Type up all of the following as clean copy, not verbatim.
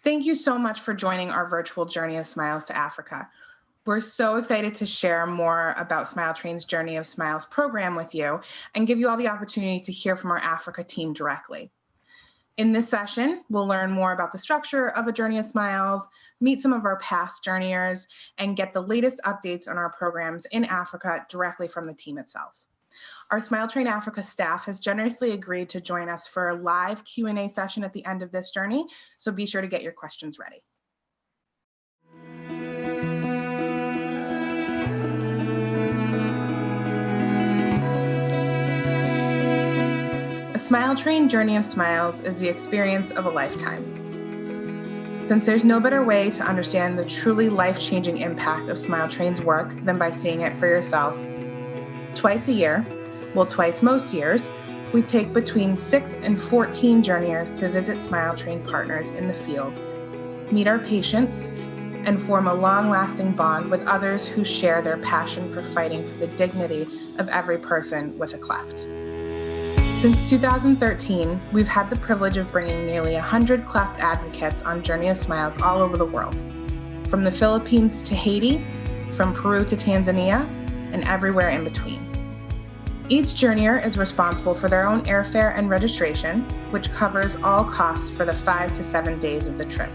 Thank you so much for joining our virtual Journey of Smiles to Africa. We're so excited to share more about Smile Train's Journey of Smiles program with you and give you all the opportunity to hear from our Africa team directly. In this session, we'll learn more about the structure of a Journey of Smiles, meet some of our past journeyers, and get the latest updates on our programs in Africa directly from the team itself. Our Smile Train Africa staff has generously agreed to join us for a live Q&A session at the end of this journey, so be sure to get your questions ready. A Smile Train Journey of Smiles is the experience of a lifetime. Since there's no better way to understand the truly life-changing impact of Smile Train's work than by seeing it for yourself, twice a year, twice most years, we take between 6 and 14 journeyers to visit Smile Train partners in the field, meet our patients, and form a long-lasting bond with others who share their passion for fighting for the dignity of every person with a cleft. Since 2013, we've had the privilege of bringing nearly 100 cleft advocates on Journey of Smiles all over the world, from the Philippines to Haiti, from Peru to Tanzania, and everywhere in between. Each journeyer is responsible for their own airfare and registration, which covers all costs for the 5 to 7 days of the trip.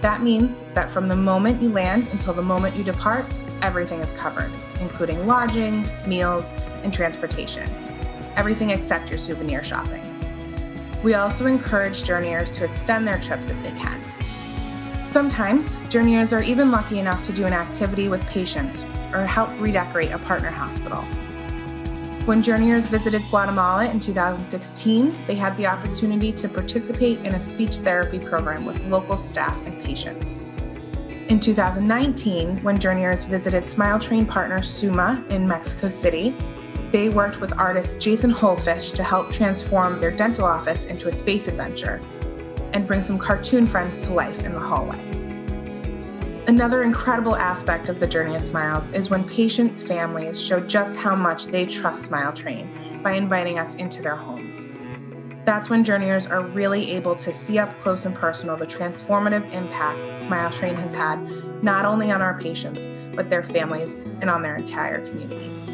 That means that from the moment you land until the moment you depart, everything is covered, including lodging, meals, and transportation. Everything except your souvenir shopping. We also encourage journeyers to extend their trips if they can. Sometimes, journeyers are even lucky enough to do an activity with patients or help redecorate a partner hospital. When journeyers visited Guatemala in 2016, they had the opportunity to participate in a speech therapy program with local staff and patients. In 2019, when journeyers visited Smile Train partner Suma in Mexico City, they worked with artist Jason Holfish to help transform their dental office into a space adventure and bring some cartoon friends to life in the hallway. Another incredible aspect of the Journey of Smiles is when patients' families show just how much they trust Smile Train by inviting us into their homes. That's when journeyers are really able to see up close and personal the transformative impact Smile Train has had not only on our patients, but their families and on their entire communities.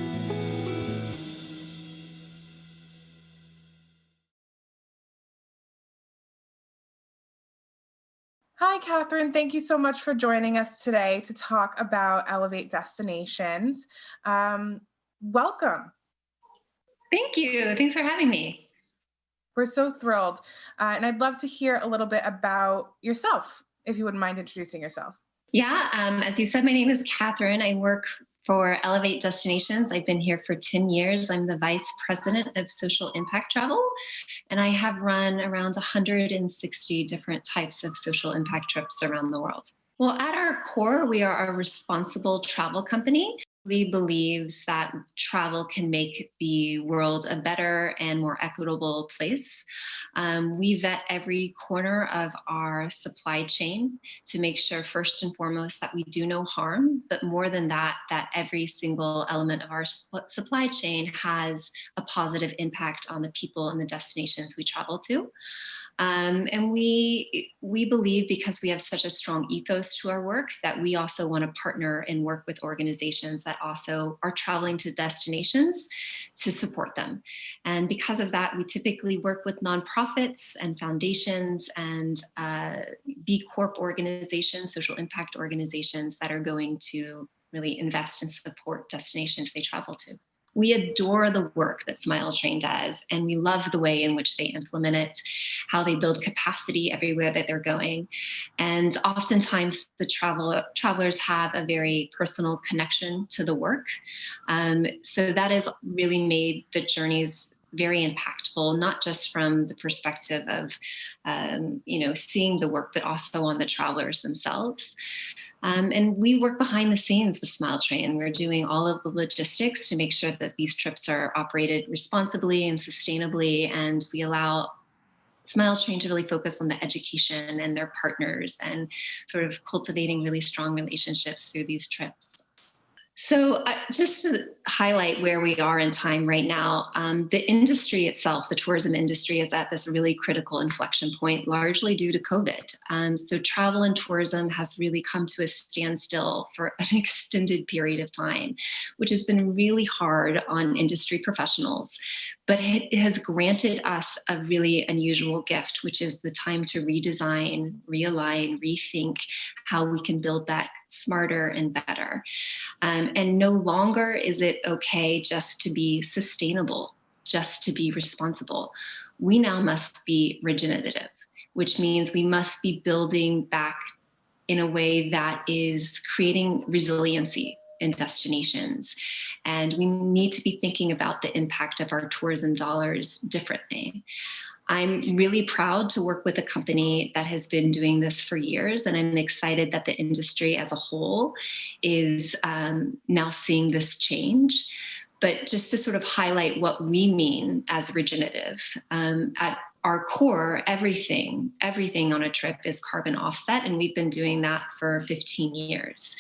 Hi, Catherine. Thank you so much for joining us today to talk about Elevate Destinations. Welcome. Thank you. Thanks for having me. We're so thrilled. And I'd love to hear a little bit about yourself, if you wouldn't mind introducing yourself. Yeah, as you said, my name is Catherine. I work for Elevate Destinations. I've been here for 10 years. I'm the Vice President of Social Impact Travel, and I have run around 160 different types of social impact trips around the world. Well, at our core, we are a responsible travel company. We believe that travel can make the world a better and more equitable place. We vet every corner of our supply chain to make sure, first and foremost, that we do no harm, but more than that, that every single element of our supply chain has a positive impact on the people and the destinations we travel to. And we believe, because we have such a strong ethos to our work, that we also want to partner and work with organizations that also are traveling to destinations to support them. And because of that, we typically work with nonprofits and foundations and B Corp organizations, social impact organizations that are going to really invest and support destinations they travel to. We adore the work that Smile Train does, and we love the way in which they implement it, how they build capacity everywhere that they're going. And oftentimes the travelers have a very personal connection to the work. So that has really made the journeys very impactful, not just from the perspective of, seeing the work, but also on the travelers themselves. And we work behind the scenes with Smile Train. We're doing all of the logistics to make sure that these trips are operated responsibly and sustainably, and we allow Smile Train to really focus on the education and their partners and sort of cultivating really strong relationships through these trips. So, just to highlight where we are in time right now, the industry itself, the tourism industry, is at this really critical inflection point, largely due to COVID. So, travel and tourism has really come to a standstill for an extended period of time, which has been really hard on industry professionals. But it has granted us a really unusual gift, which is the time to redesign, realign, rethink how we can build back smarter and better. And no longer is it okay just to be sustainable, just to be responsible. We now must be regenerative, which means we must be building back in a way that is creating resiliency in destinations. And we need to be thinking about the impact of our tourism dollars differently. I'm really proud to work with a company that has been doing this for years, and I'm excited that the industry as a whole is now seeing this change. But just to sort of highlight what we mean as regenerative, at our core, everything on a trip is carbon offset, and we've been doing that for 15 years.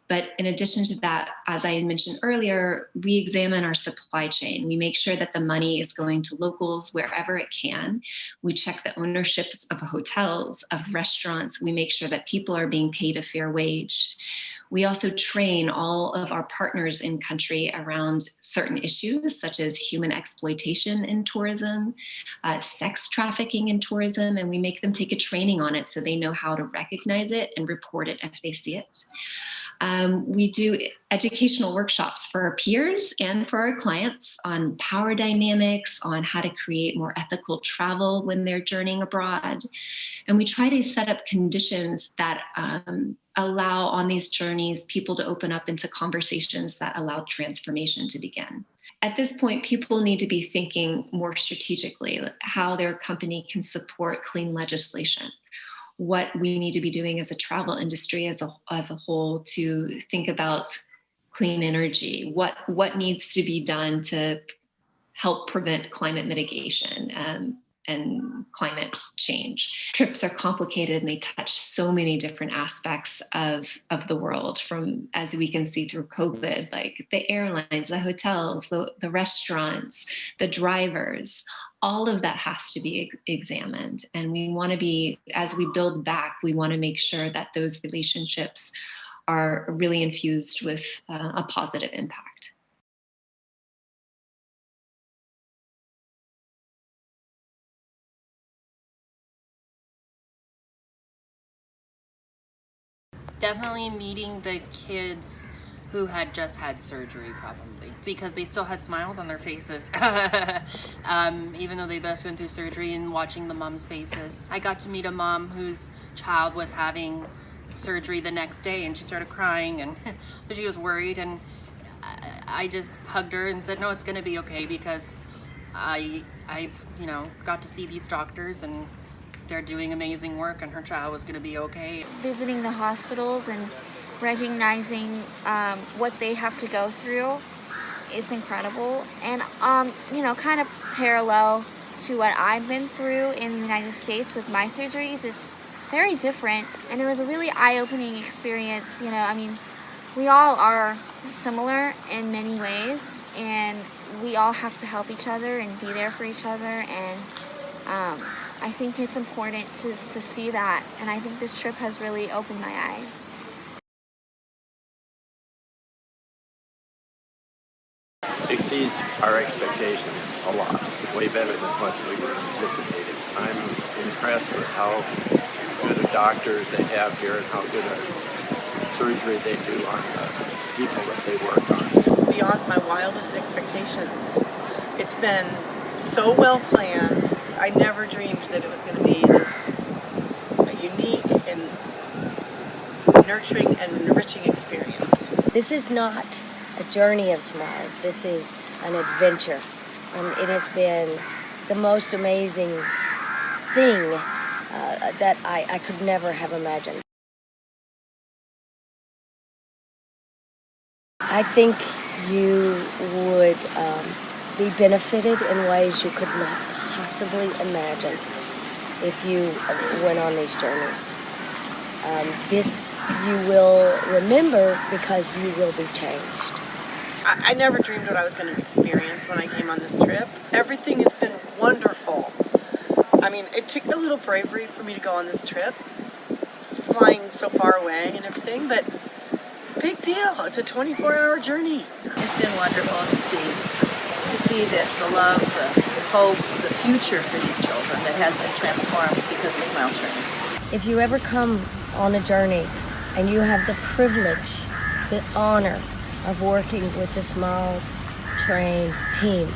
But in addition to that, as I mentioned earlier, we examine our supply chain. We make sure that the money is going to locals wherever it can. We check the ownerships of hotels, of restaurants. We make sure that people are being paid a fair wage. We also train all of our partners in country around certain issues, such as human exploitation in tourism, sex trafficking in tourism, and we make them take a training on it so they know how to recognize it and report it if they see it. We do educational workshops for our peers and for our clients on power dynamics, on how to create more ethical travel when they're journeying abroad. And we try to set up conditions that allow on these journeys people to open up into conversations that allow transformation to begin. At this point, people need to be thinking more strategically how their company can support clean legislation, what we need to be doing as a travel industry as a whole to think about clean energy, what needs to be done to help prevent climate mitigation and climate change. Trips are complicated and they touch so many different aspects of the world, from, as we can see through COVID, like the airlines, the hotels, the restaurants, the drivers. All of that has to be examined. And we want to be, as we build back, we want to make sure that those relationships are really infused with a positive impact. Definitely meeting the kids who had just had surgery, probably, because they still had smiles on their faces. Even though they both went through surgery, and watching the moms' faces. I got to meet a mom whose child was having surgery the next day, and she started crying, and she was worried, and I just hugged her and said, no, it's going to be okay, because I've got to see these doctors, and they're doing amazing work, and her child was going to be okay. Visiting the hospitals and recognizing what they have to go through, it's incredible. And kind of parallel to what I've been through in the United States with my surgeries, it's very different, and it was a really eye-opening experience. We all are similar in many ways, and we all have to help each other and be there for each other, and I think it's important to see that, and I think this trip has really opened my eyes. Exceeds our expectations a lot, way better than what we were anticipating. I'm impressed with how good of doctors they have here and how good a surgery they do on the people that they work on. It's beyond my wildest expectations. It's been so well planned. I never dreamed that it was going to be this unique and nurturing and enriching experience. This is not a journey of smiles. This is an adventure, and it has been the most amazing thing that I could never have imagined. I think you would be benefited in ways you could not possibly imagine if you went on these journeys. This you will remember because you will be changed. I never dreamed what I was going to experience when I came on this trip. Everything has been wonderful. I mean, it took a little bravery for me to go on this trip, flying so far away and everything, but big deal. It's a 24-hour journey. It's been wonderful to see this, the love, the hope, the future for these children that has been transformed because of Smile Train. If you ever come on a journey and you have the privilege, the honor of working with the Smile Train team,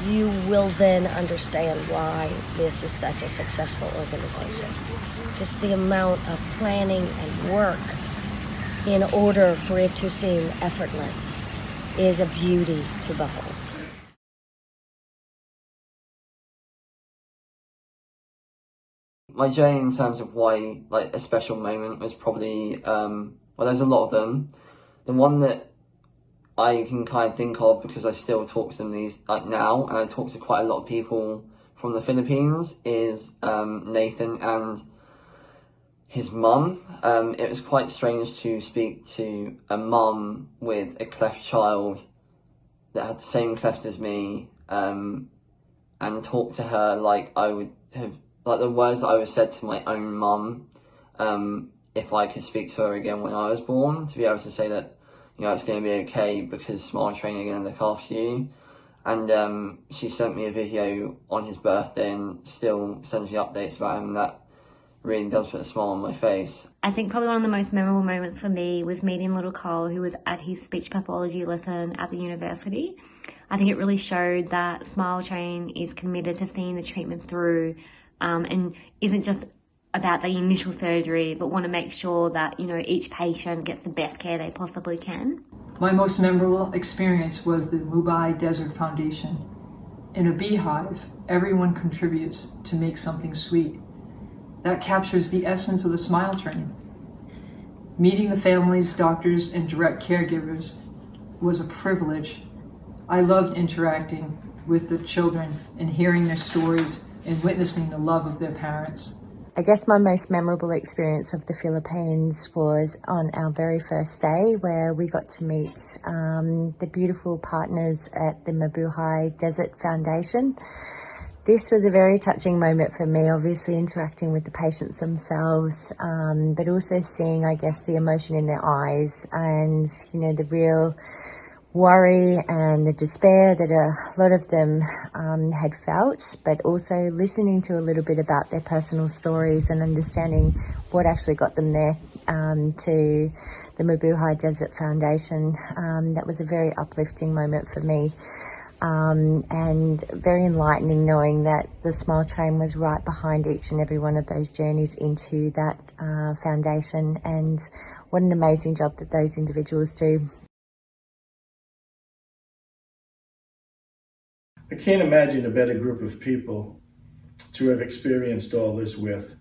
you will then understand why this is such a successful organization. Just the amount of planning and work in order for it to seem effortless is a beauty to behold. My journey in terms of why like a special moment was probably, well, there's a lot of them. The one that I can kind of think of because I still talk to them now, and I talk to quite a lot of people from the Philippines, is Nathan and his mum. It was quite strange to speak to a mum with a cleft child that had the same cleft as me, and talk to her like I would have, like the words that I would have said to my own mum, if I could speak to her again when I was born, to be able to say that, you know, it's going to be okay because Smile Train are going to look after you. And she sent me a video on his birthday and still sends me updates about him. That really does put a smile on my face. I think probably one of the most memorable moments for me was meeting little Cole, who was at his speech pathology lesson at the university. I think it really showed that Smile Train is committed to seeing the treatment through, and isn't just about the initial surgery, but want to make sure that, you know, each patient gets the best care they possibly can. My most memorable experience was the Mumbai Desert Foundation. In a beehive, everyone contributes to make something sweet. That captures the essence of the Smile Train. Meeting the families, doctors, and direct caregivers was a privilege. I loved interacting with the children and hearing their stories and witnessing the love of their parents. I guess my most memorable experience of the Philippines was on our very first day, where we got to meet the beautiful partners at the Mabuhay Desert Foundation. This was a very touching moment for me, obviously interacting with the patients themselves, but also seeing, I guess, the emotion in their eyes and, you know, the real worry and the despair that a lot of them had felt, but also listening to a little bit about their personal stories and understanding what actually got them there to the Mabuhay Desert Foundation. That was a very uplifting moment for me, and very enlightening, knowing that the Smile Train was right behind each and every one of those journeys into that foundation, and what an amazing job that those individuals do. I can't imagine a better group of people to have experienced all this with.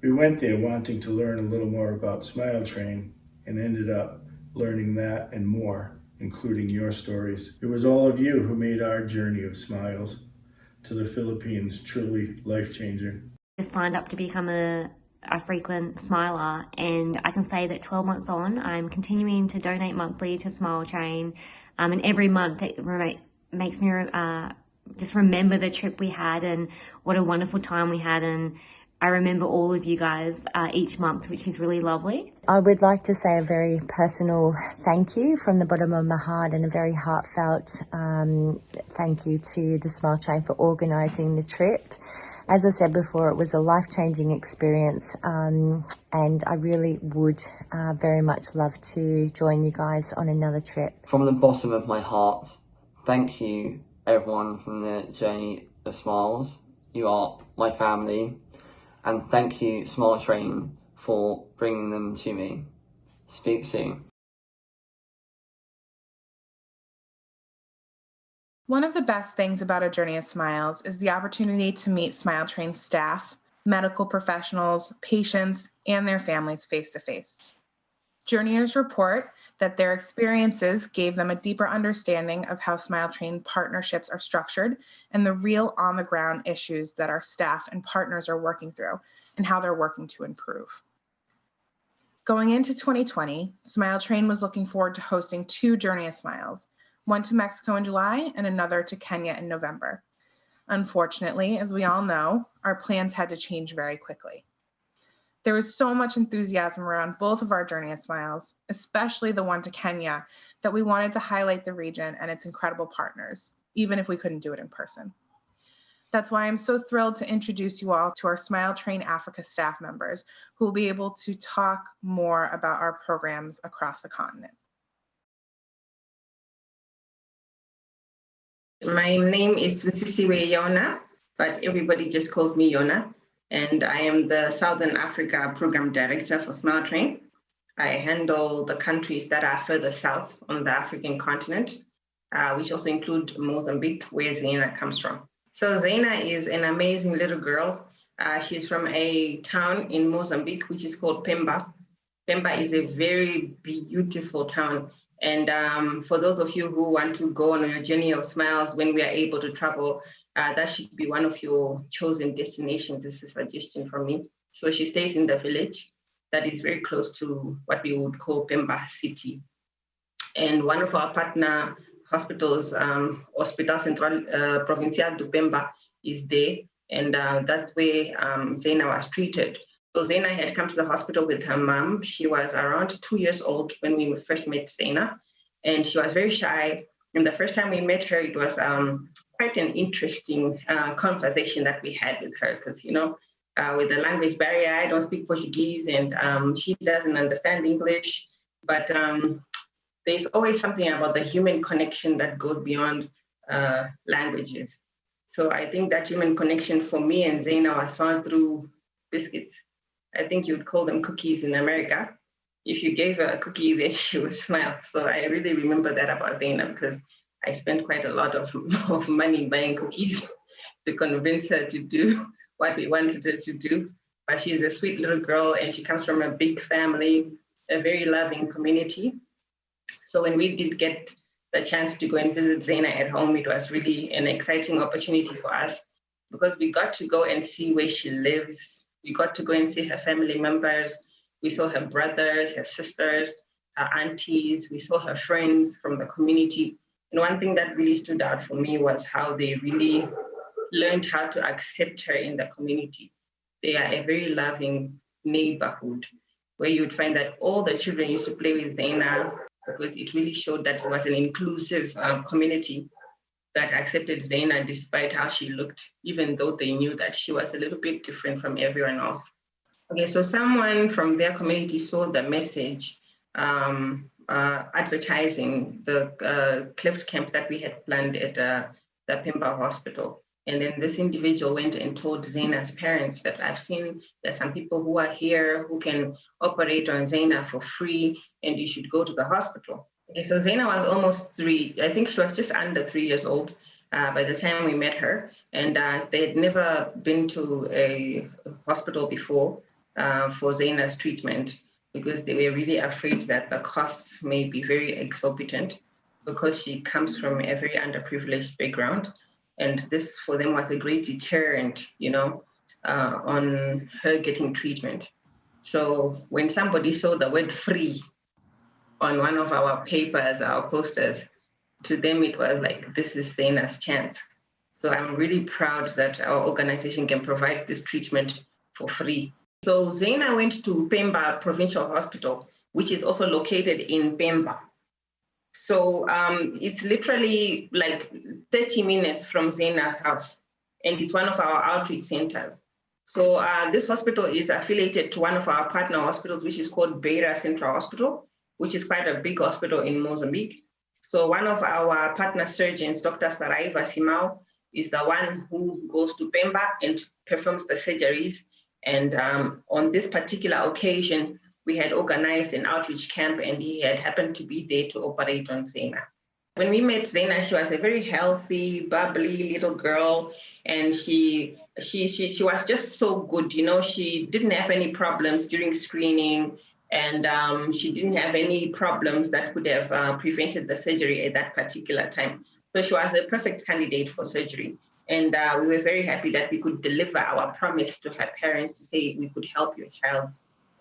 We went there wanting to learn a little more about Smile Train and ended up learning that and more, including your stories. It was all of you who made our journey of smiles to the Philippines truly life-changing. I signed up to become a frequent smiler, and I can say that 12 months on, I'm continuing to donate monthly to Smile Train, and every month it makes me just remember the trip we had and what a wonderful time we had, and I remember all of you guys each month, which is really lovely. I would like to say a very personal thank you from the bottom of my heart, and a very heartfelt thank you to the Smile Train for organising the trip. As I said before, it was a life-changing experience, and I really would very much love to join you guys on another trip. From the bottom of my heart, thank you, everyone from the Journey of Smiles. You are my family. And thank you, Smile Train, for bringing them to me. Speak soon. One of the best things about a Journey of Smiles is the opportunity to meet Smile Train staff, medical professionals, patients, and their families face-to-face. Journeyers report that their experiences gave them a deeper understanding of how Smile Train partnerships are structured and the real on-the-ground issues that our staff and partners are working through and how they're working to improve. Going into 2020, Smile Train was looking forward to hosting 2 Journey of Smiles, one to Mexico in July and another to Kenya in November. Unfortunately, as we all know, our plans had to change very quickly. There was so much enthusiasm around both of our Journey of Smiles, especially the one to Kenya, that we wanted to highlight the region and its incredible partners, even if we couldn't do it in person. That's why I'm so thrilled to introduce you all to our Smile Train Africa staff members who will be able to talk more about our programs across the continent. My name is Sisiwe Yona, but everybody just calls me Yona, and I am the Southern Africa Program Director for Smile Train. I handle the countries that are further south on the African continent, which also include Mozambique, where Zaina comes from. So Zaina is an amazing little girl. She's from a town in Mozambique, which is called Pemba. Pemba is a very beautiful town. And for those of you who want to go on your Journey of Smiles when we are able to travel, that should be one of your chosen destinations. This is a suggestion from me. So she stays in the village that is very close to what we would call Pemba City. And one of our partner hospitals, Hospital Central Provincial de Pemba, is there. And that's where Zaina was treated. So Zaina had come to the hospital with her mom. She was around 2 years old when we first met Zaina, and she was very shy. And the first time we met her, it was quite an interesting conversation that we had with her because, you know, with the language barrier, I don't speak Portuguese and she doesn't understand English. But there's always something about the human connection that goes beyond languages. So I think that human connection for me and Zaina was found through biscuits. I think you would call them cookies in America. If you gave her a cookie, then she would smile. So I really remember that about Zaina because I spent quite a lot of money buying cookies to convince her to do what we wanted her to do. But she's a sweet little girl and she comes from a big family, a very loving community. So when we did get the chance to go and visit Zaina at home, it was really an exciting opportunity for us because we got to go and see where she lives. We got to go and see her family members. We saw her brothers, her sisters, her aunties. We saw her friends from the community. And one thing that really stood out for me was how they really learned how to accept her in the community. They are a very loving neighborhood where you would find that all the children used to play with Zaina because it really showed that it was an inclusive community that accepted Zaina despite how she looked, even though they knew that she was a little bit different from everyone else. Okay, so someone from their community saw the message advertising the cleft camp that we had planned at the Pemba Hospital. And then this individual went and told Zaina's parents that I've seen there's some people who are here who can operate on Zaina for free and you should go to the hospital. Okay, so Zaina was almost 3. I think she was just under 3 years old by the time we met her. And they had never been to a hospital before for Zaina's treatment because they were really afraid that the costs may be very exorbitant because she comes from a very underprivileged background. And this for them was a great deterrent, you know, on her getting treatment. So when somebody saw the word free on one of our papers, our posters, to them it was like, this is Zaina's chance. So I'm really proud that our organization can provide this treatment for free. So Zaina went to Pemba Provincial Hospital, which is also located in Pemba. So it's literally like 30 minutes from Zaina's house, and it's one of our outreach centers. So this hospital is affiliated to one of our partner hospitals, which is called Beira Central Hospital, which is quite a big hospital in Mozambique. So one of our partner surgeons, Dr. Saraiva Simao, is the one who goes to Pemba and performs the surgeries. And on this particular occasion, we had organized an outreach camp and he had happened to be there to operate on Zaina. When we met Zaina, she was a very healthy, bubbly little girl. And she was just so good. You know, she didn't have any problems during screening. And she didn't have any problems that could have prevented the surgery at that particular time. So she was a perfect candidate for surgery. And we were very happy that we could deliver our promise to her parents to say we could help your child.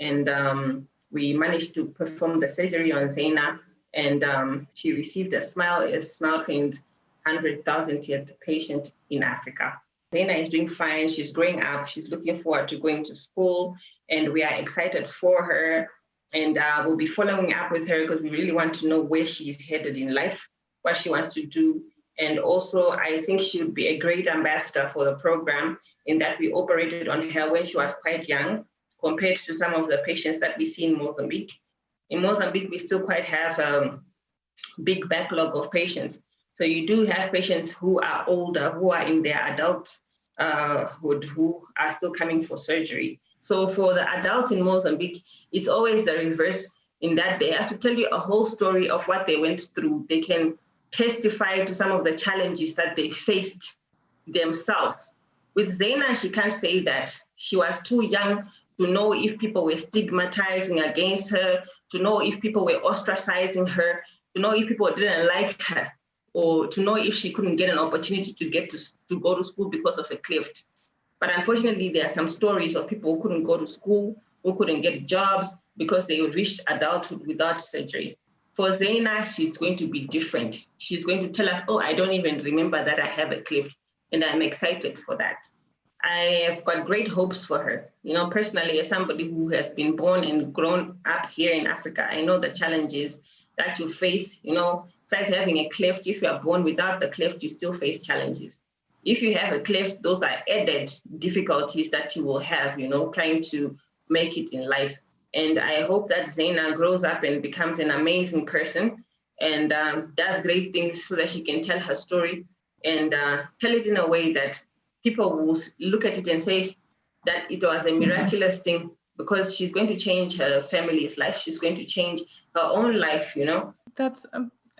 And we managed to perform the surgery on Zaina, and she received a smile as Smile Train's 100,000th patient in Africa. Zaina is doing fine. She's growing up. She's looking forward to going to school, and we are excited for her. And we'll be following up with her because we really want to know where she's headed in life, what she wants to do. And also, I think she would be a great ambassador for the program in that we operated on her when she was quite young compared to some of the patients that we see in Mozambique. In Mozambique, we still quite have a big backlog of patients. So you do have patients who are older, who are in their adulthood, who are still coming for surgery. So for the adults in Mozambique, it's always the reverse in that they have to tell you a whole story of what they went through. They can testify to some of the challenges that they faced themselves. With Zaina, she can't say that. She was too young to know if people were stigmatizing against her, to know if people were ostracizing her, to know if people didn't like her, or to know if she couldn't get an opportunity to go to school because of a cleft. But unfortunately, there are some stories of people who couldn't go to school, who couldn't get jobs because they reached adulthood without surgery. For Zaina, she's going to be different. She's going to tell us, oh, I don't even remember that I have a cleft, and I'm excited for that. I have got great hopes for her. You know, personally, as somebody who has been born and grown up here in Africa, I know the challenges that you face. You know, besides having a cleft, if you are born without the cleft, you still face challenges. If you have a cleft, those are added difficulties that you will have, you know, trying to make it in life. And I hope that Zaina grows up and becomes an amazing person and does great things so that she can tell her story and tell it in a way that people will look at it and say that it was a miraculous thing because she's going to change her family's life. She's going to change her own life, you know. That's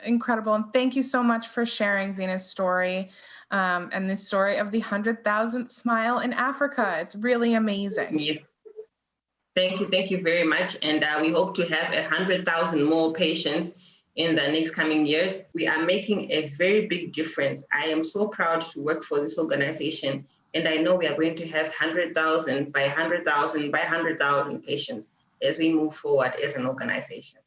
incredible. And thank you so much for sharing Zaina's story and the story of the 100,000th smile in Africa. It's really amazing. Yes. Thank you very much. And we hope to have 100,000 more patients in the next coming years. We are making a very big difference. I am so proud to work for this organization. And I know we are going to have 100,000 by 100,000 by 100,000 patients as we move forward as an organization.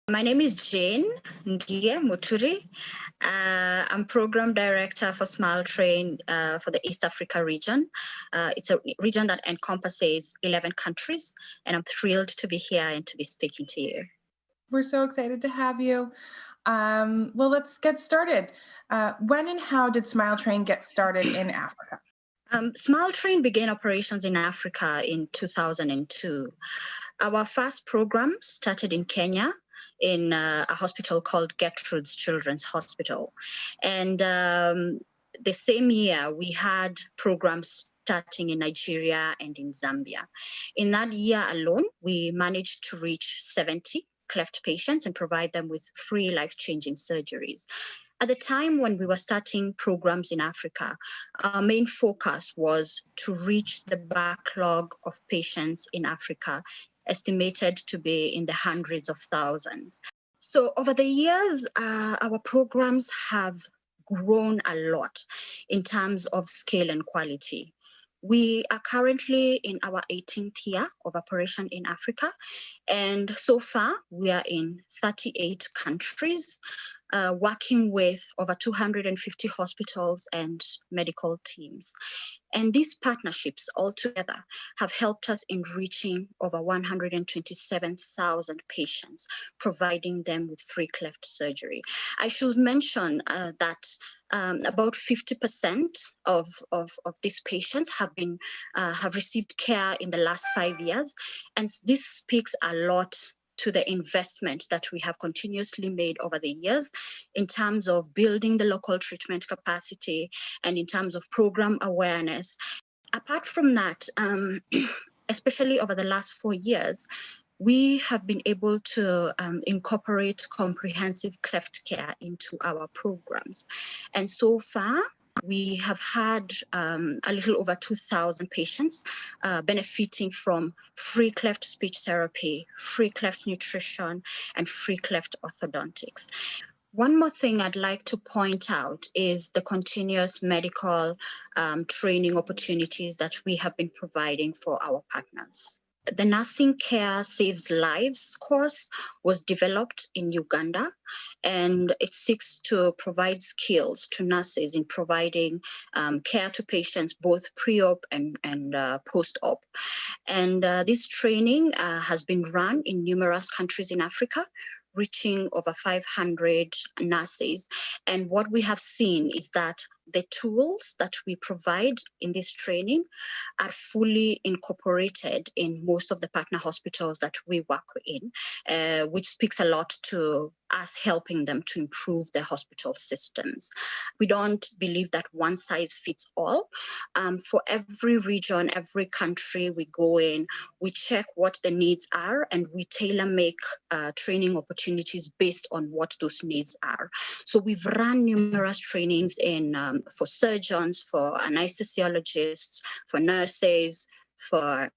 My name is Jane Ngie Muturi. I'm Program Director for Smile Train for the East Africa region. It's a region that encompasses 11 countries, and I'm thrilled to be here and to be speaking to you. We're so excited to have you. Well, let's get started. When and how did Smile Train get started in Africa? Smile Train began operations in Africa in 2002. Our first program started in Kenya, in a hospital called Gertrude's Children's Hospital. And the same year, we had programs starting in Nigeria and in Zambia. In that year alone, we managed to reach 70 cleft patients and provide them with free life-changing surgeries. At the time when we were starting programs in Africa, our main focus was to reach the backlog of patients in Africa, estimated to be in the hundreds of thousands. So over the years, our programs have grown a lot in terms of scale and quality. We are currently in our 18th year of operation in Africa, and so far we are in 38 countries, working with over 250 hospitals and medical teams. And these partnerships altogether have helped us in reaching over 127,000 patients, providing them with free cleft surgery. I should mention that about 50% of these patients have received care in the last 5 years, and this speaks a lot to the investment that we have continuously made over the years in terms of building the local treatment capacity and in terms of program awareness. Apart from that, especially over the last 4 years, we have been able to incorporate comprehensive cleft care into our programs. And so far, we have had a little over 2,000 patients benefiting from free cleft speech therapy, free cleft nutrition, and free cleft orthodontics. One more thing I'd like to point out is the continuous medical training opportunities that we have been providing for our partners. The Nursing Care Saves Lives course was developed in Uganda, and it seeks to provide skills to nurses in providing care to patients both pre-op and post-op. And this training has been run in numerous countries in Africa, reaching over 500 nurses. And what we have seen is that the tools that we provide in this training are fully incorporated in most of the partner hospitals that we work in, which speaks a lot to us helping them to improve their hospital systems. We don't believe that one size fits all. For every region, every country we go in, we check what the needs are and we tailor make training opportunities based on what those needs are. So we've run numerous trainings for surgeons, for anesthesiologists, for nurses, for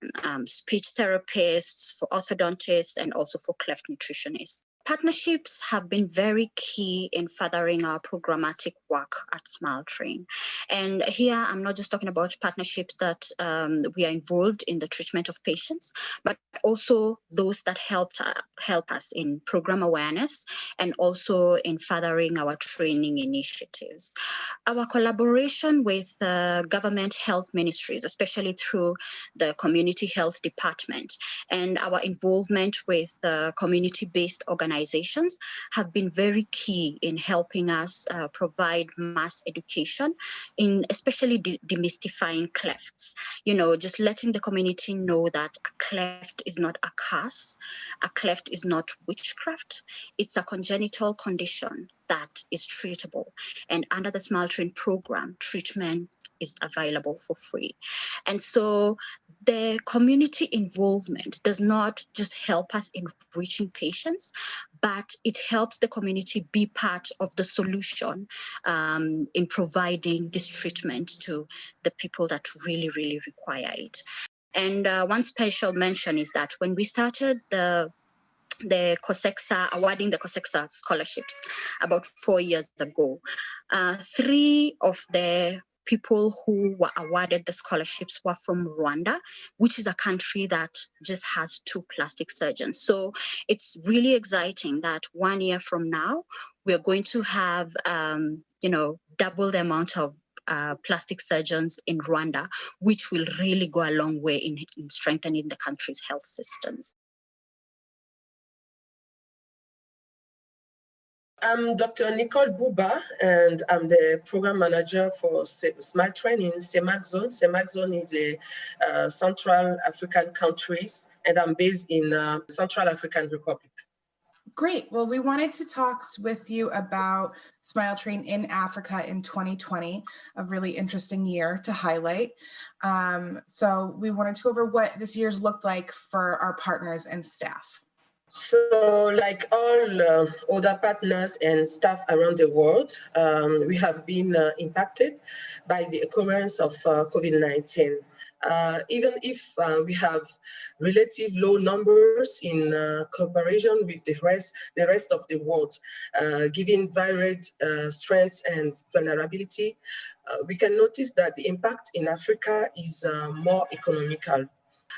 speech therapists, for orthodontists, and also for cleft nutritionists. Partnerships have been very key in furthering our programmatic work at SmileTrain. And here I'm not just talking about partnerships that we are involved in the treatment of patients, but also those that help us in program awareness and also in furthering our training initiatives. Our collaboration with government health ministries, especially through the community health department, and our involvement with community-based organizations have been very key in helping us provide mass education in especially demystifying clefts. You know, just letting the community know that a cleft is not a curse, a cleft is not witchcraft, it's a congenital condition that is treatable. And under the SmileTrain program, treatment is available for free. And so the community involvement does not just help us in reaching patients, but it helps the community be part of the solution in providing this treatment to the people that really, really require it. And one special mention is that when we started the COSEXA, awarding the COSEXA scholarships about 4 years ago, 3 of the people who were awarded the scholarships were from Rwanda, which is a country that just has 2 plastic surgeons. So it's really exciting that 1 year from now, we're going to have, double the amount of plastic surgeons in Rwanda, which will really go a long way in strengthening the country's health systems. I'm Dr. Nicole Buba, and I'm the program manager for SmileTrain in CEMAC Zone. CEMAC Zone is a Central African countries, and I'm based in Central African Republic. Great. Well, we wanted to talk with you about SmileTrain in Africa in 2020, a really interesting year to highlight. So we wanted to go over what this year's looked like for our partners and staff. So like all other partners and staff around the world, we have been impacted by the occurrence of COVID-19. Even if we have relative low numbers in comparison with the rest of the world, given varied strengths and vulnerability, we can notice that the impact in Africa is more economical.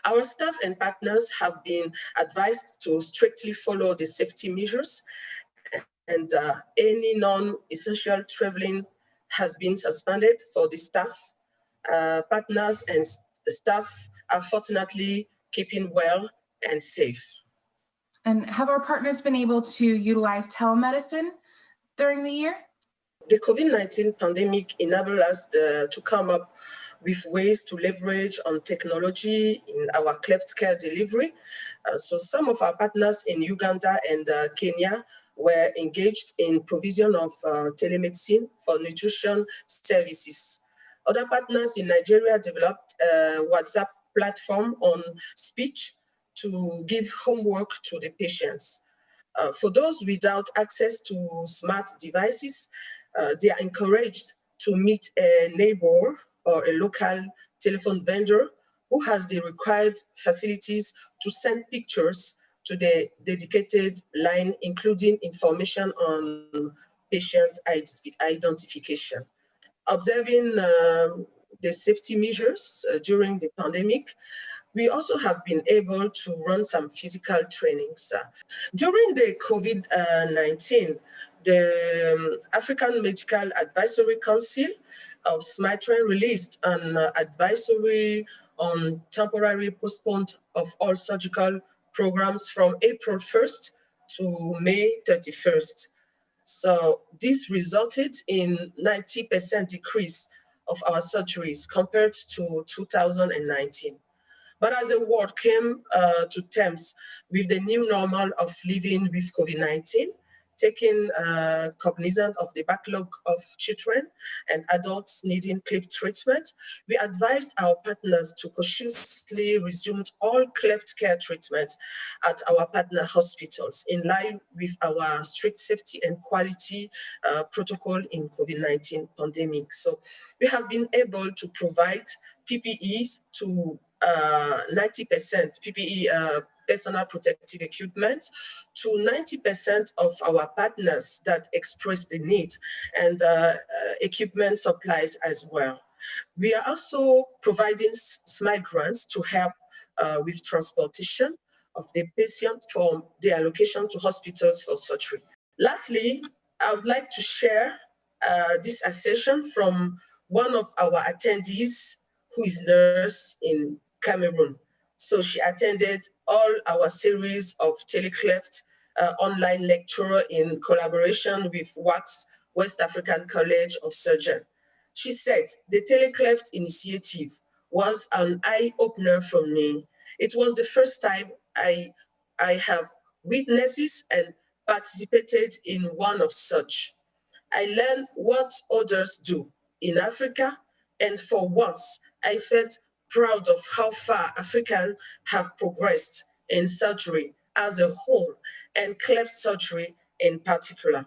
Our staff and partners have been advised to strictly follow the safety measures, and any non-essential traveling has been suspended for the staff. Partners and staff are fortunately keeping well and safe. And have our partners been able to utilize telemedicine during the year? The COVID-19 pandemic enabled us to come up with ways to leverage on technology in our cleft care delivery. So some of our partners in Uganda and Kenya were engaged in provision of telemedicine for nutrition services. Other partners in Nigeria developed a WhatsApp platform on speech to give homework to the patients. For those without access to smart devices, they are encouraged to meet a neighbor or a local telephone vendor who has the required facilities to send pictures to the dedicated line, including information on patient identification. Observing the safety measures during the pandemic, we also have been able to run some physical trainings. During the COVID-19, the African Medical Advisory Council of SmileTrain released an advisory on temporary postponement of all surgical programs from April 1st to May 31st. So this resulted in 90% decrease of our surgeries compared to 2019. But as the world came to terms with the new normal of living with COVID-19, taking cognizance of the backlog of children and adults needing cleft treatment, we advised our partners to cautiously resume all cleft care treatment at our partner hospitals in line with our strict safety and quality protocol in COVID-19 pandemic. So we have been able to provide PPEs to 90% PPE, personal protective equipment, to 90% of our partners that express the need, and equipment supplies as well. We are also providing SMILE grants to help with transportation of the patient from the allocation to hospitals for surgery. Lastly, I would like to share this assertion from one of our attendees who is nurse in Cameroon. So she attended all our series of telecleft online lecture in collaboration with WACS, West African College of Surgeons. She said the telecleft initiative was an eye-opener for me. It was the first time I have witnessed and participated in one of such. I learned what others do in Africa, and for once, I felt proud of how far Africans have progressed in surgery as a whole, and cleft surgery in particular.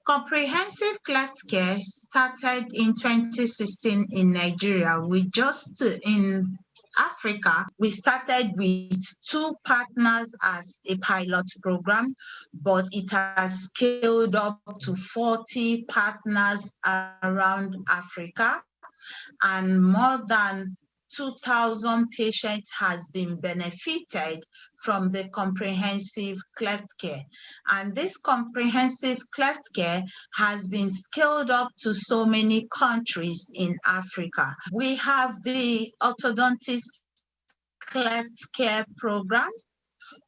Comprehensive cleft care started in 2016 in Nigeria. In Africa, we started with 2 partners as a pilot program, but it has scaled up to 40 partners around Africa, and more than 2,000 patients has been benefited from the comprehensive cleft care. And this comprehensive cleft care has been scaled up to so many countries in Africa. We have the orthodontist cleft care program,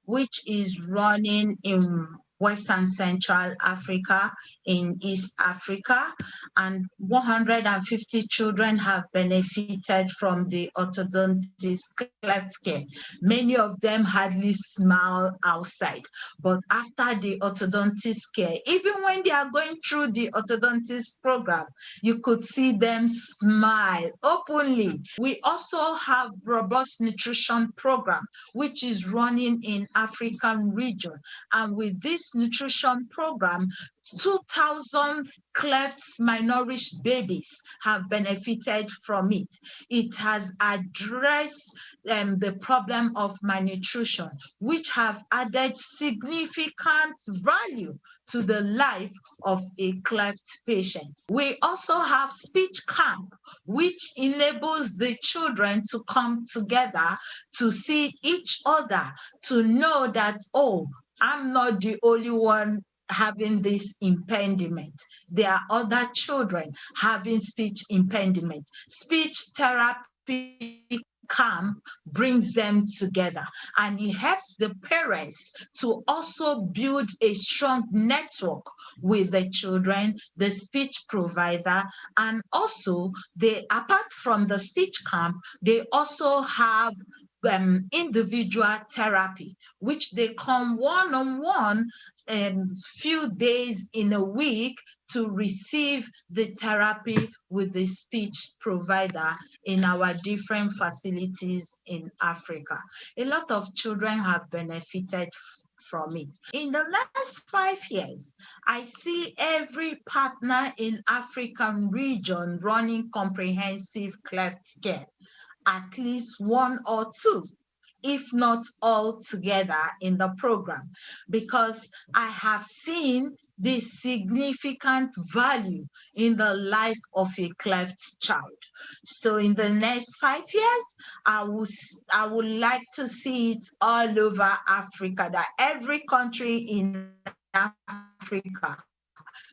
which is running in Western Central Africa, in East Africa, and 150 children have benefited from the orthodontist cleft care. Many of them hardly smile outside, but after the orthodontist care, even when they are going through the orthodontist program, you could see them smile openly. We also have robust nutrition program, which is running in African region, and with this nutrition program, 2,000 cleft malnourished babies have benefited from it. It has addressed the problem of malnutrition, which have added significant value to the life of a cleft patient. We also have speech camp, which enables the children to come together to see each other, to know that, oh, I'm not the only one having this impediment. There are other children having speech impediment. Speech therapy camp brings them together, and it helps the parents to also build a strong network with the children, the speech provider, and also apart from the speech camp, they also have individual therapy, which they come one-on-one few days in a week to receive the therapy with the speech provider in our different facilities in Africa. A lot of children have benefited from it. In the last 5 years, I see every partner in African region running comprehensive cleft care. at least one or two, if not all together in the program, because I have seen this significant value in the life of a cleft child. So in the next 5 years, I would like to see it all over Africa, that every country in Africa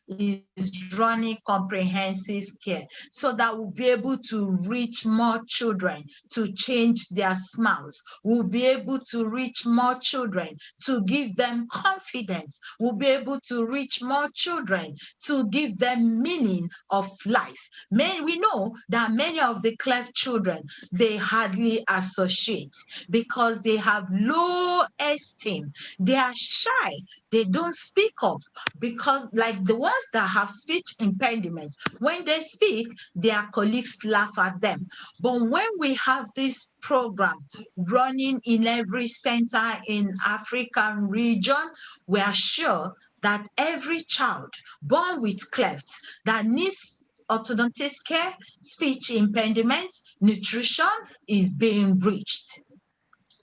is running comprehensive care, so that we'll be able to reach more children to change their smiles. We'll be able to reach more children to give them confidence. We'll be able to reach more children to give them meaning of life. We know that many of the cleft children, they hardly associate because they have low esteem. They are shy. They don't speak up because, like the ones that have speech impediments, when they speak, their colleagues laugh at them. But when we have this program running in every center in African region, we are sure that every child born with cleft that needs orthodontist care, speech impediment, nutrition is being reached.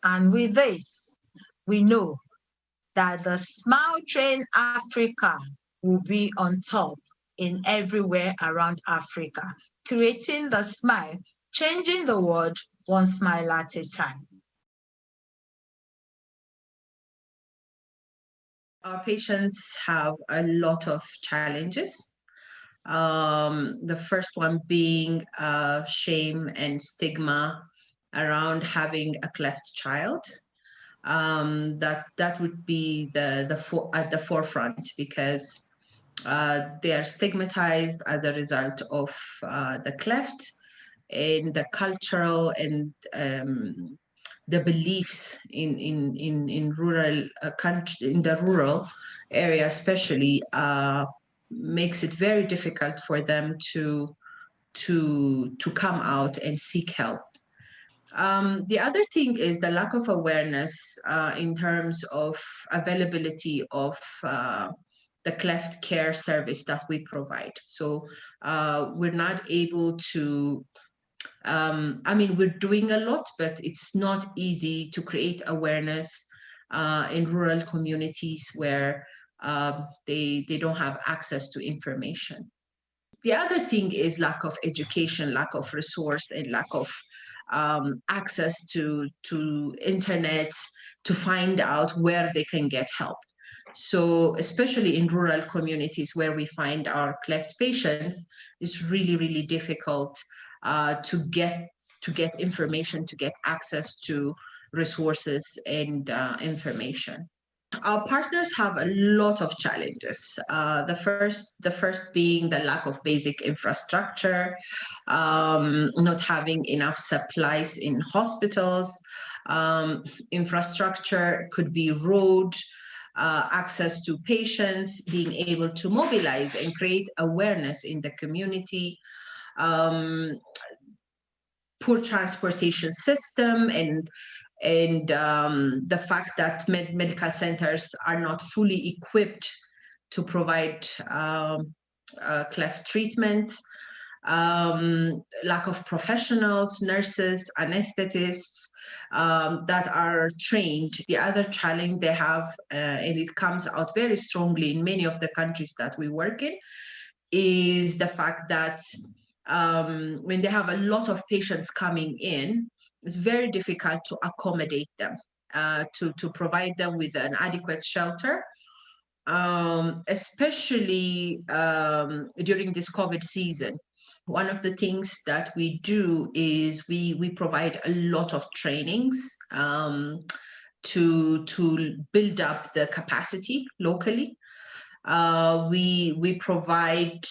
And with this, we know that the Smile Train Africa will be on top in everywhere around Africa, creating the smile, changing the world one smile at a time. Our patients have a lot of challenges. The first one being shame and stigma around having a cleft child. That would be at the forefront, because they are stigmatized as a result of the cleft, and the cultural and the beliefs in rural country, in the rural area especially, makes it very difficult for them to come out and seek help. The other thing is the lack of awareness in terms of availability of the cleft care service that we provide. So we're not able to, we're doing a lot, but it's not easy to create awareness in rural communities where they don't have access to information. The other thing is lack of education, lack of resource, and lack of access to internet to find out where they can get help. So especially in rural communities where we find our cleft patients, it's really, really difficult to get information, to get access to resources and information. Our partners have a lot of challenges. The first being the lack of basic infrastructure, not having enough supplies in hospitals. Infrastructure could be road, access to patients, being able to mobilize and create awareness in the community, poor transportation system, and the fact that medical centers are not fully equipped to provide cleft treatment, lack of professionals, nurses, anesthetists that are trained. The other challenge they have, and it comes out very strongly in many of the countries that we work in, is the fact that when they have a lot of patients coming in, it's very difficult to accommodate them, to provide them with an adequate shelter, especially during this COVID season. One of the things that we do is we provide a lot of trainings to build up the capacity locally. We provide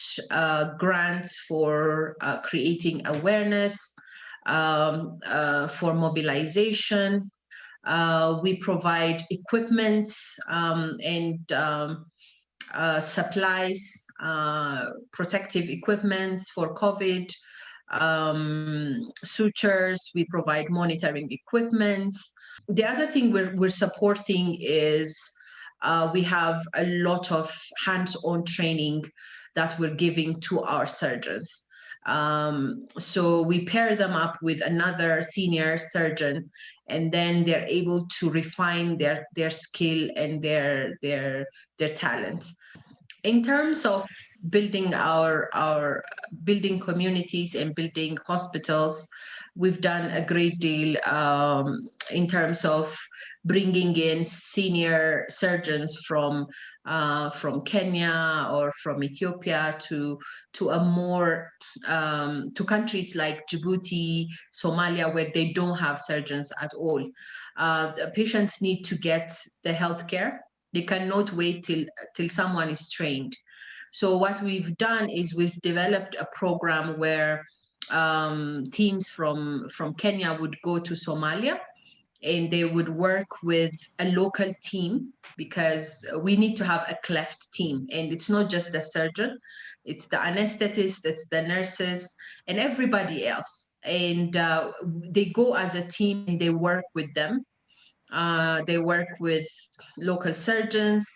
grants for creating awareness, for mobilization. We provide equipment and supplies, protective equipment for COVID, sutures. We provide monitoring equipment. The other thing we're supporting is we have a lot of hands-on training that we're giving to our surgeons. So we pair them up with another senior surgeon, and then they're able to refine their skill and their talent. In terms of building our building communities and building hospitals, we've done a great deal in terms of bringing in senior surgeons from Kenya or from Ethiopia to a more to countries like Djibouti, Somalia, where they don't have surgeons at all. The patients need to get the healthcare. They cannot wait till someone is trained. So what we've done is we've developed a program where teams from Kenya would go to Somalia, and they would work with a local team, because we need to have a cleft team. And it's not just the surgeon, it's the anesthetist, it's the nurses, and everybody else. And they go as a team and they work with them. They work with local surgeons,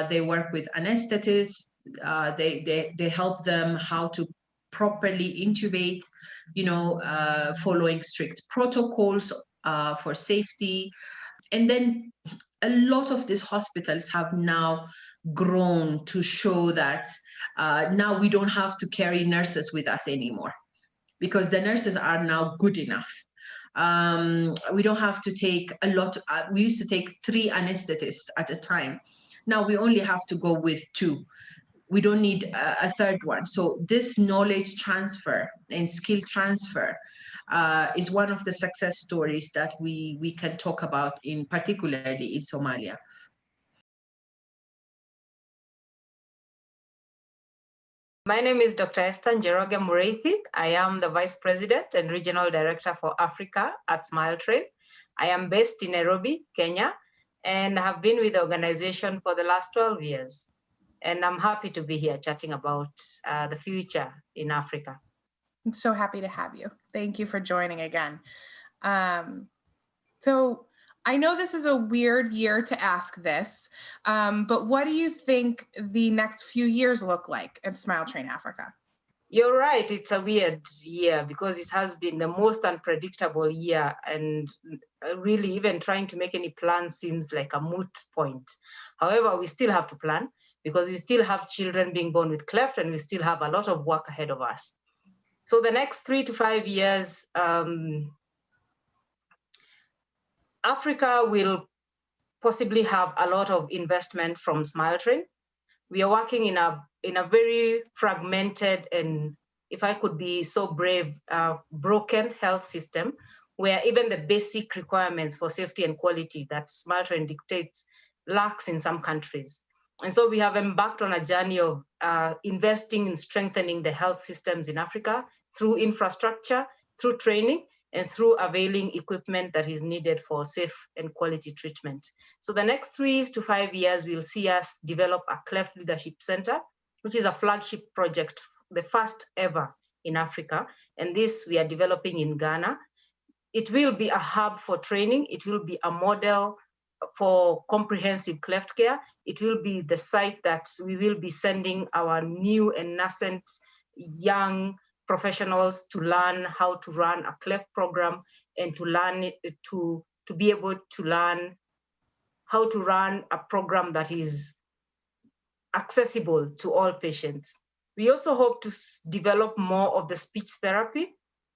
they work with anesthetists, they help them how to properly intubate, following strict protocols for safety. And then a lot of these hospitals have now grown to show that now we don't have to carry nurses with us anymore, because the nurses are now good enough. We don't have to take a lot. We used to take 3 anesthetists at a time. Now we only have to go with 2. We don't need a third one. So this knowledge transfer and skill transfer is one of the success stories that we can talk about, particularly in Somalia. My name is Dr. Esther Njoroge Mureithi. I am the Vice President and Regional Director for Africa at Smile Train. I am based in Nairobi, Kenya, and have been with the organization for the last 12 years. And I'm happy to be here chatting about the future in Africa. I'm so happy to have you. Thank you for joining again. So I know this is a weird year to ask this, but what do you think the next few years look like at Smile Train Africa? You're right, it's a weird year because it has been the most unpredictable year, and really even trying to make any plans seems like a moot point. However, we still have to plan because we still have children being born with cleft and we still have a lot of work ahead of us. So the next 3 to 5 years, Africa will possibly have a lot of investment from Smile Train. We are working in a very fragmented and, if I could be so brave, broken health system, where even the basic requirements for safety and quality that Smile Train dictates lacks in some countries. And so we have embarked on a journey of investing in strengthening the health systems in Africa through infrastructure, through training, and through availing equipment that is needed for safe and quality treatment. So the next 3 to 5 years, we'll see us develop a Cleft Leadership Center, which is a flagship project, the first ever in Africa. And this we are developing in Ghana. It will be a hub for training. It will be a model for comprehensive cleft care. It will be the site that we will be sending our new and nascent young professionals to learn how to run a cleft program and to learn to be able to learn how to run a program that is accessible to all patients. We also hope to develop more of the speech therapy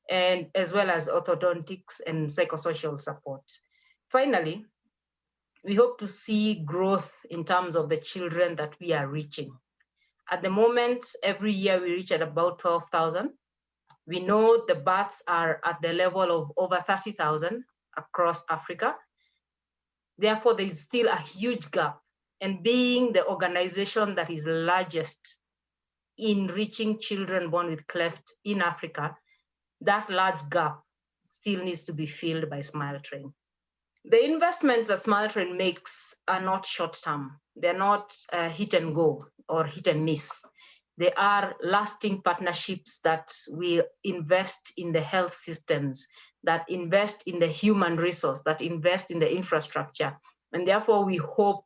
and as well as orthodontics and psychosocial support. Finally, we hope to see growth in terms of the children that we are reaching. At the moment, every year we reach at about 12,000. We know the births are at the level of over 30,000 across Africa. Therefore, there is still a huge gap. And being the organization that is largest in reaching children born with cleft in Africa, that large gap still needs to be filled by Smile Train. The investments that Smile Train makes are not short-term. They're not hit and go or hit and miss. They are lasting partnerships that will invest in the health systems, that invest in the human resource, that invest in the infrastructure. And therefore, we hope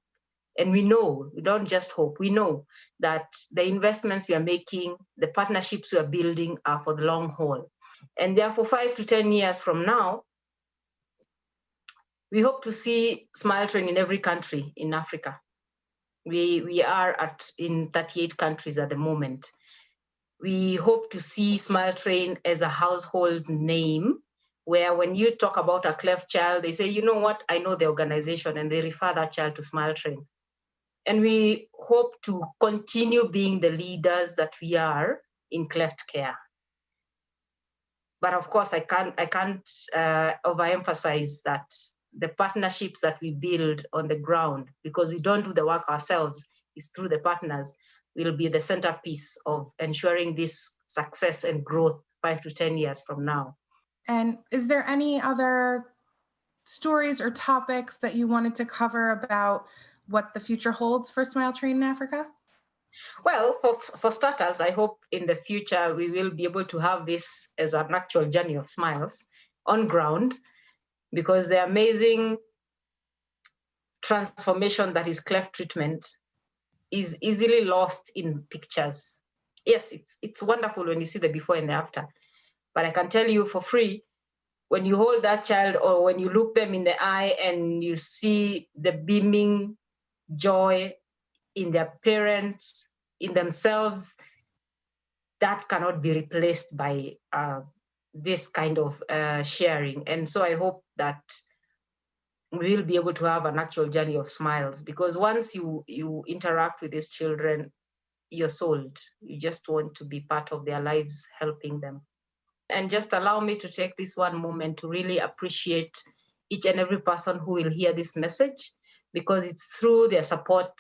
And we know, we don't just hope, we know that the investments we are making, the partnerships we are building are for the long haul. And therefore, 5 to 10 years from now, we hope to see Smile Train in every country in Africa. We are in 38 countries at the moment. We hope to see Smile Train as a household name, where when you talk about a cleft child, they say, you know what, I know the organization, and they refer that child to Smile Train. And we hope to continue being the leaders that we are in cleft care. But of course, I can't overemphasize that the partnerships that we build on the ground, because we don't do the work ourselves, is through the partners, will be the centerpiece of ensuring this success and growth 5 to 10 years from now. And is there any other stories or topics that you wanted to cover about what the future holds for Smile Train in Africa? Well, for starters, I hope in the future we will be able to have this as an actual journey of smiles on ground, because the amazing transformation that is cleft treatment is easily lost in pictures. Yes, it's wonderful when you see the before and the after, but I can tell you for free, when you hold that child or when you look them in the eye and you see the beaming joy in their parents, in themselves, that cannot be replaced by this kind of sharing. And so I hope that we will be able to have an actual journey of smiles, because once you interact with these children, you're sold. You just want to be part of their lives, helping them. And just allow me to take this one moment to really appreciate each and every person who will hear this message, because it's through their support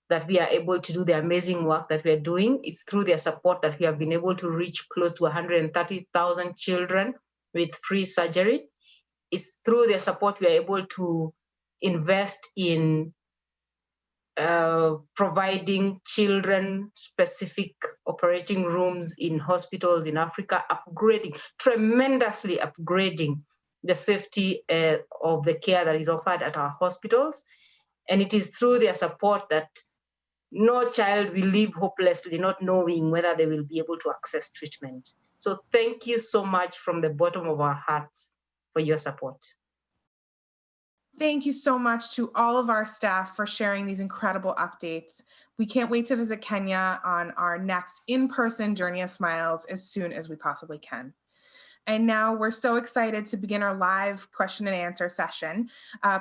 that we are able to do the amazing work that we are doing. It's through their support that we have been able to reach close to 130,000 children with free surgery. It's through their support we are able to invest in providing children-specific operating rooms in hospitals in Africa, tremendously upgrading the safety of the care that is offered at our hospitals. And it is through their support that no child will live hopelessly, not knowing whether they will be able to access treatment. So thank you so much from the bottom of our hearts for your support. Thank you so much to all of our staff for sharing these incredible updates. We can't wait to visit Kenya on our next in-person Journey of Smiles as soon as we possibly can. And now we're so excited to begin our live question and answer session.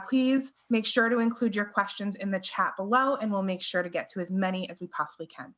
Please make sure to include your questions in the chat below, and we'll make sure to get to as many as we possibly can.